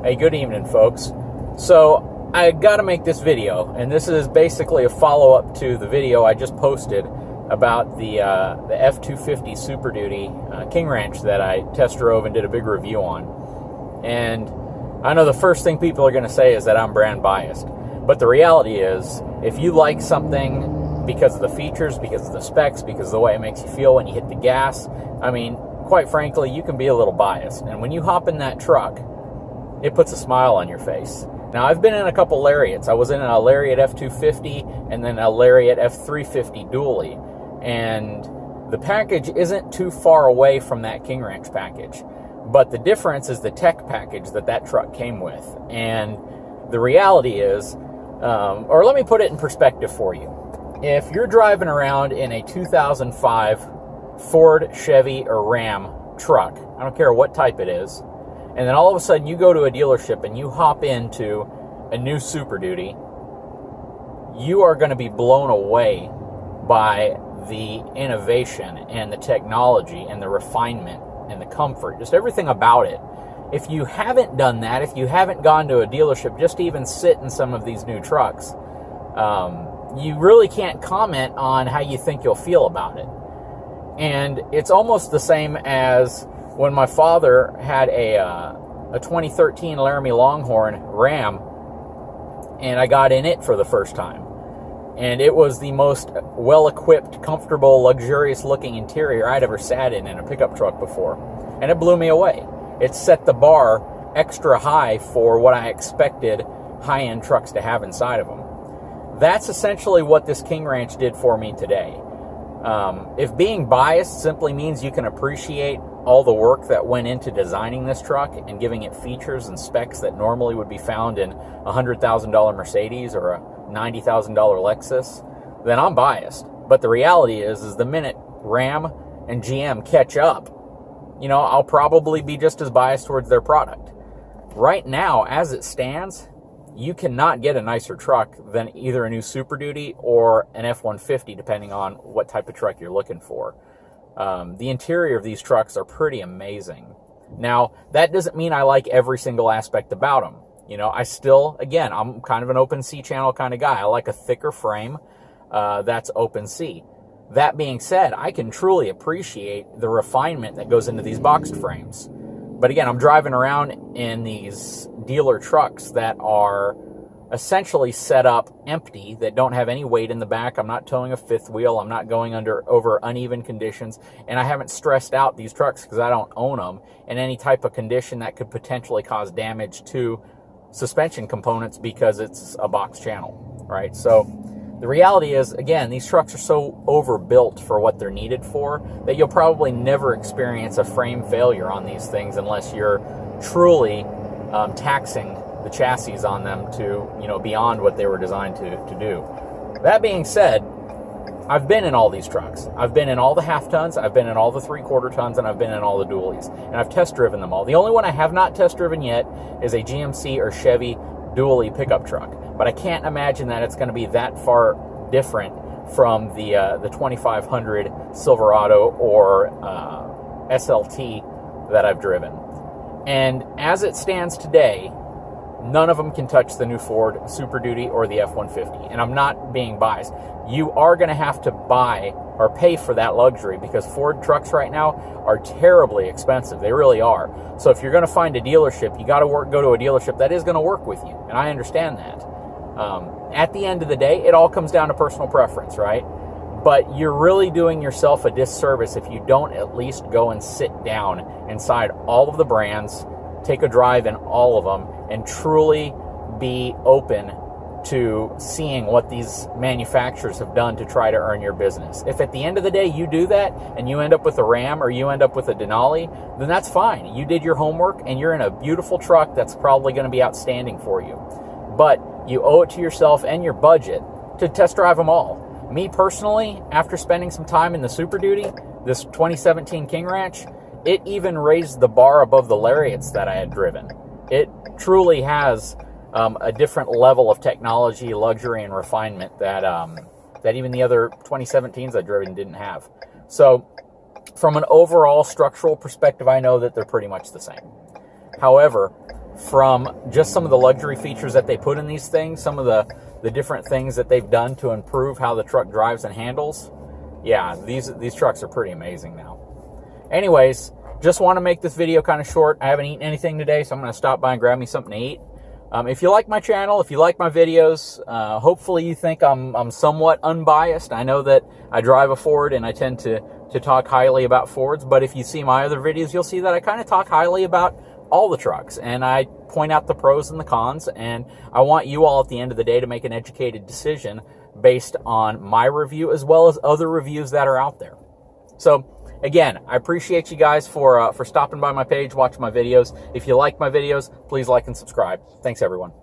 Hey, good evening, folks. So, I gotta make this video, and this is basically a follow-up to the video I just posted about the F250 Super Duty King Ranch that I test drove and did a big review on. And I know the first thing people are gonna say is that I'm brand biased. But the reality is, if you like something because of the features, because of the specs, because of the way it makes you feel when you hit the gas, I mean, quite frankly, you can be a little biased. And when you hop in that truck, it puts a smile on your face. Now, I've been in a couple Lariats. I was in a Lariat F250 and then a Lariat F350 dually. And the package isn't too far away from that King Ranch package. But the difference is the tech package that truck came with. And the reality is, or let me put it in perspective for you. If you're driving around in a 2005 Ford, Chevy, or Ram truck, I don't care what type it is, and then all of a sudden you go to a dealership and you hop into a new Super Duty, you are going to be blown away by the innovation and the technology and the refinement and the comfort, just everything about it. If you haven't done that, if you haven't gone to a dealership just to even sit in some of these new trucks, you really can't comment on how you think you'll feel about it. And it's almost the same as when my father had a 2013 Laramie Longhorn Ram, and I got in it for the first time. And it was the most well-equipped, comfortable, luxurious-looking interior I'd ever sat in a pickup truck before. And it blew me away. It set the bar extra high for what I expected high-end trucks to have inside of them. That's essentially what this King Ranch did for me today. If being biased simply means you can appreciate all the work that went into designing this truck and giving it features and specs that normally would be found in a $100,000 Mercedes or a $90,000 Lexus, then I'm biased. But the reality is the minute Ram and GM catch up, I'll probably be just as biased towards their product. Right now, as it stands, you cannot get a nicer truck than either a new Super Duty or an F-150, depending on what type of truck you're looking for. The interior of these trucks are pretty amazing. Now, that doesn't mean I like every single aspect about them. I still, again, I'm kind of an open C channel kind of guy. I like a thicker frame that's open C. That being said, I can truly appreciate the refinement that goes into these boxed frames. But again, I'm driving around in these dealer trucks that are essentially set up empty, that don't have any weight in the back. I'm not towing a fifth wheel. I'm not going over uneven conditions. And I haven't stressed out these trucks because I don't own them in any type of condition that could potentially cause damage to suspension components because it's a box channel, right? So the reality is, again, these trucks are so overbuilt for what they're needed for that you'll probably never experience a frame failure on these things unless you're truly taxing the chassis on them to, beyond what they were designed to do. That being said, I've been in all these trucks. I've been in all the half tons, I've been in all the 3/4 tons, and I've been in all the dualies. And I've test driven them all. The only one I have not test driven yet is a GMC or Chevy dually pickup truck. But I can't imagine that it's going to be that far different from the 2500 Silverado or SLT that I've driven. And as it stands today, none of them can touch the new Ford Super Duty or the F-150. And I'm not being biased. You are going to have to buy or pay for that luxury because Ford trucks right now are terribly expensive. They really are. So if you're going to find a dealership, you got to go to a dealership that is going to work with you. And I understand that. At the end of the day, it all comes down to personal preference, right? But you're really doing yourself a disservice if you don't at least go and sit down inside all of the brands, take a drive in all of them, and truly be open to seeing what these manufacturers have done to try to earn your business. If at the end of the day you do that and you end up with a Ram or you end up with a Denali, then that's fine. You did your homework and you're in a beautiful truck that's probably going to be outstanding for you. But you owe it to yourself and your budget to test drive them all. Me personally, after spending some time in the Super Duty, this 2017 King Ranch, it even raised the bar above the Lariats that I had driven. It truly has a different level of technology, luxury, and refinement that even the other 2017s I've driven didn't have. So from an overall structural perspective, I know that they're pretty much the same. However, from just some of the luxury features that they put in these things, some of the different things that they've done to improve how the truck drives and handles. Yeah, these trucks are pretty amazing now. Anyways, just want to make this video kind of short. I haven't eaten anything today, so I'm going to stop by and grab me something to eat. If you like my channel, if you like my videos, hopefully you think I'm somewhat unbiased. I know that I drive a Ford and I tend to talk highly about Fords, but if you see my other videos, you'll see that I kind of talk highly about all the trucks, and I point out the pros and the cons, and I want you all at the end of the day to make an educated decision based on my review as well as other reviews that are out there. So again, I appreciate you guys for stopping by my page, watching my videos. If you like my videos, please like and subscribe. Thanks, everyone.